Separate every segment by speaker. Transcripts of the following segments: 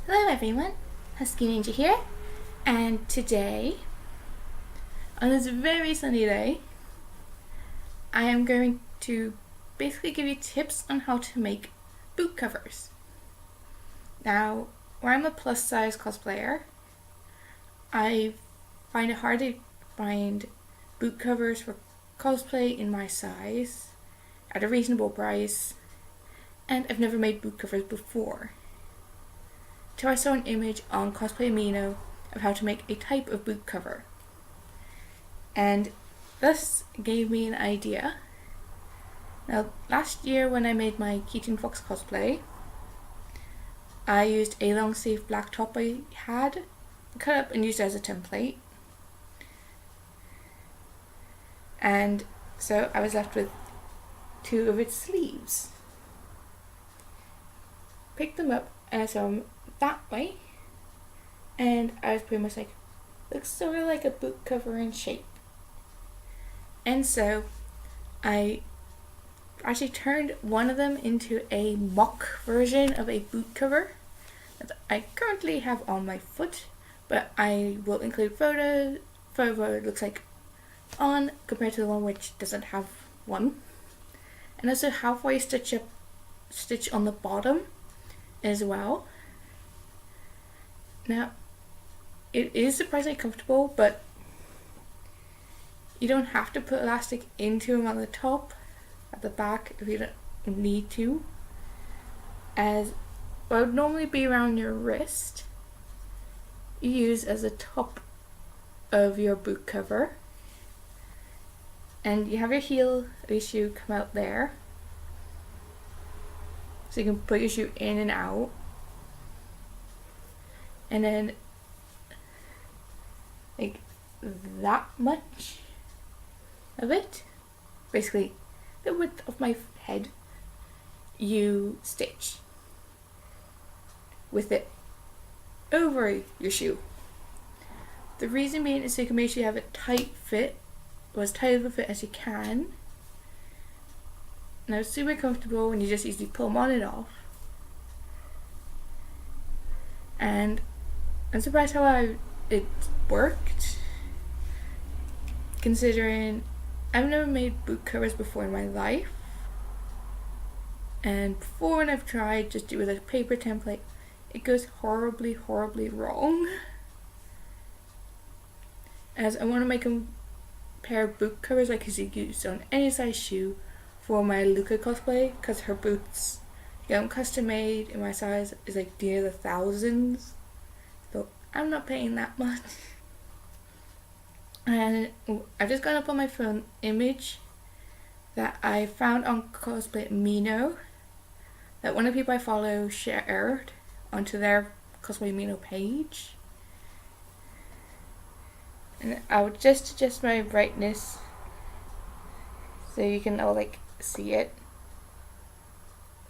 Speaker 1: Hello everyone, HuskeyNinja here, and today, on this very sunny day, I am going to basically give you tips on how to make boot covers. Now, where I'm a plus size cosplayer, I find it hard to find boot covers for cosplay in my size at a reasonable price, and I've never made boot covers before. So I saw an image on Cosplay Amino of how to make a type of boot cover, and this gave me an idea. Now, last year when I made my Keaton Fox cosplay, I used a long sleeve black top I had, cut up and used it as a template, and so I was left with two of its sleeves. Picked them up and I saw them that way, and I was pretty much like, looks sort of like a boot cover in shape. And so I actually turned one of them into a mock version of a boot cover that I currently have on my foot, but I will include photos for what it looks like on compared to the one which doesn't have one, and also halfway stitch on the bottom as well. Now, it is surprisingly comfortable, but you don't have to put elastic into them on the top, at the back if you don't need to, as what would normally be around your wrist, you use as the top of your boot cover, and you have your heel of your shoe come out there, so you can put your shoe in and out. And then, like that much of it, basically the width of my head, you stitch with it over your shoe. The reason being is so you can make sure you have a tight fit, or as tight of a fit as you can. Now it's super comfortable and you just easily pull them on and off. And I'm surprised how it worked, considering I've never made boot covers before in my life, and before when I've tried just do with a paper template, it goes horribly wrong, as I want to make a pair of boot covers I could use on any size shoe for my Luca cosplay, because her boots get them custom made and my size is like near the thousands. So I'm not paying that much. And I've just gone up on my phone image that I found on Cosplay Amino that one of the people I follow shared onto their Cosplay Amino page. And I would just adjust my brightness so you can all like see it.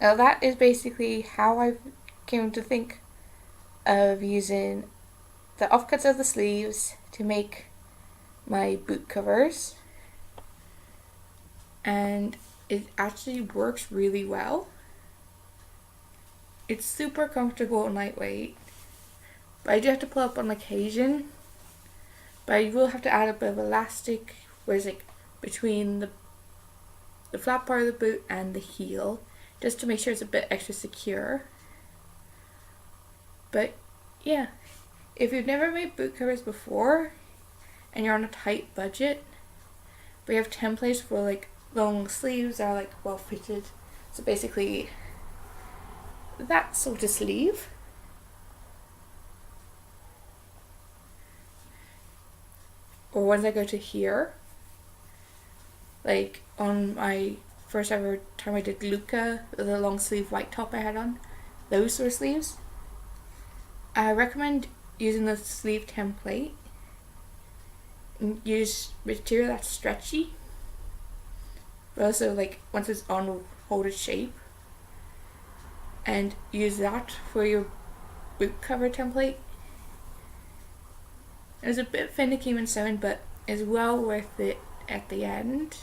Speaker 1: Now that is basically how I came to think of using the offcuts of the sleeves to make my boot covers, and it actually works really well. It's super comfortable and lightweight, but I do have to pull up on occasion, but I will have to add a bit of elastic where it's like between the flat part of the boot and the heel, just to make sure it's a bit extra secure. But yeah, if you've never made boot covers before and you're on a tight budget, but you have templates for like long sleeves that are like well fitted, so basically that sort of sleeve, or ones that go to here, like on my first ever time I did Luca, the long sleeve white top I had on, those sort of sleeves, I recommend using the sleeve template and use material that's stretchy, but also like once it's on, hold its shape, and use that for your boot cover template. It was a bit finicky when sewing, but it's well worth it at the end.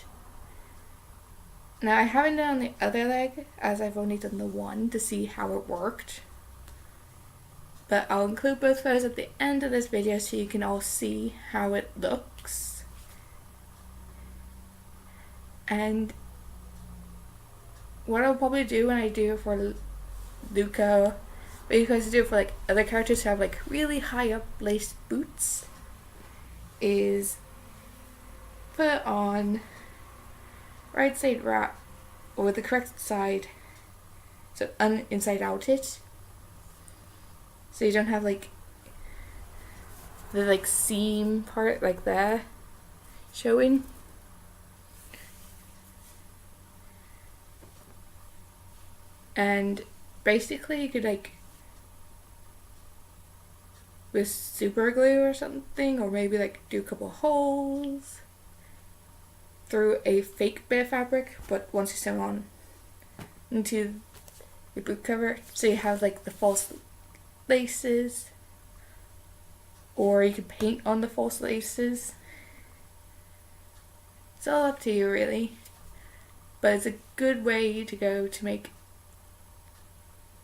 Speaker 1: Now I haven't done the other leg, as I've only done the one to see how it worked, but I'll include both photos at the end of this video so you can all see how it looks. And what I'll probably do when I do it for Luca, because I do it for like other characters who have like really high up laced boots, is put on right side wrap, or the correct side, so inside out it, so you don't have like the like seam part like there showing. And basically you could like with super glue or something, or maybe like do a couple holes through a fake bit of fabric, but once you sew on into your boot cover, so you have like the false laces, or you could paint on the false laces. It's all up to you really, but it's a good way to go to make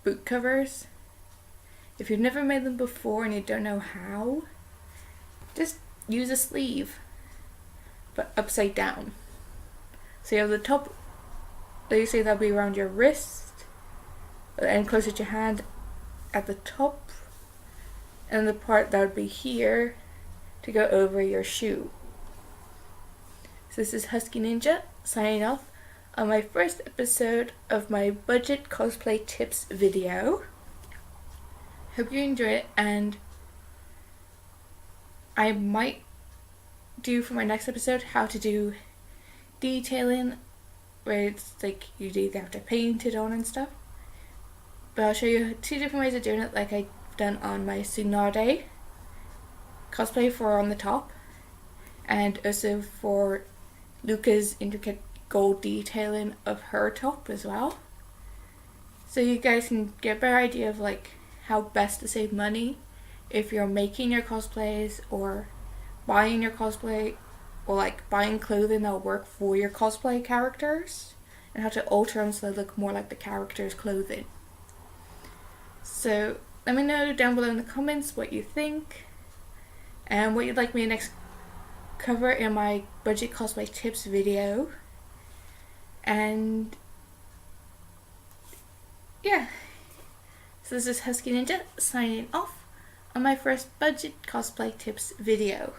Speaker 1: boot covers. If you've never made them before and you don't know how, just use a sleeve, but upside down. So you have the top, let's say that'll be around your wrist, and closer to your hand at the top, and the part that would be here to go over your shoe. So this is HuskeyNinja signing off on my first episode of my budget cosplay tips video. Hope you enjoy it, and I might do for my next episode how to do detailing, where it's like you either have to paint it on and stuff. But I'll show you 2 different ways of doing it, like I've done on my Tsunade cosplay for on the top, and also for Luca's intricate gold detailing of her top as well. So you guys can get a better idea of like how best to save money if you're making your cosplays or buying your cosplay, or like buying clothing that'll work for your cosplay characters, and how to alter them so they look more like the character's clothing. So let me know down below in the comments what you think and what you'd like me to next cover in my budget cosplay tips video. And yeah, so this is HuskeyNinja signing off on my first budget cosplay tips video.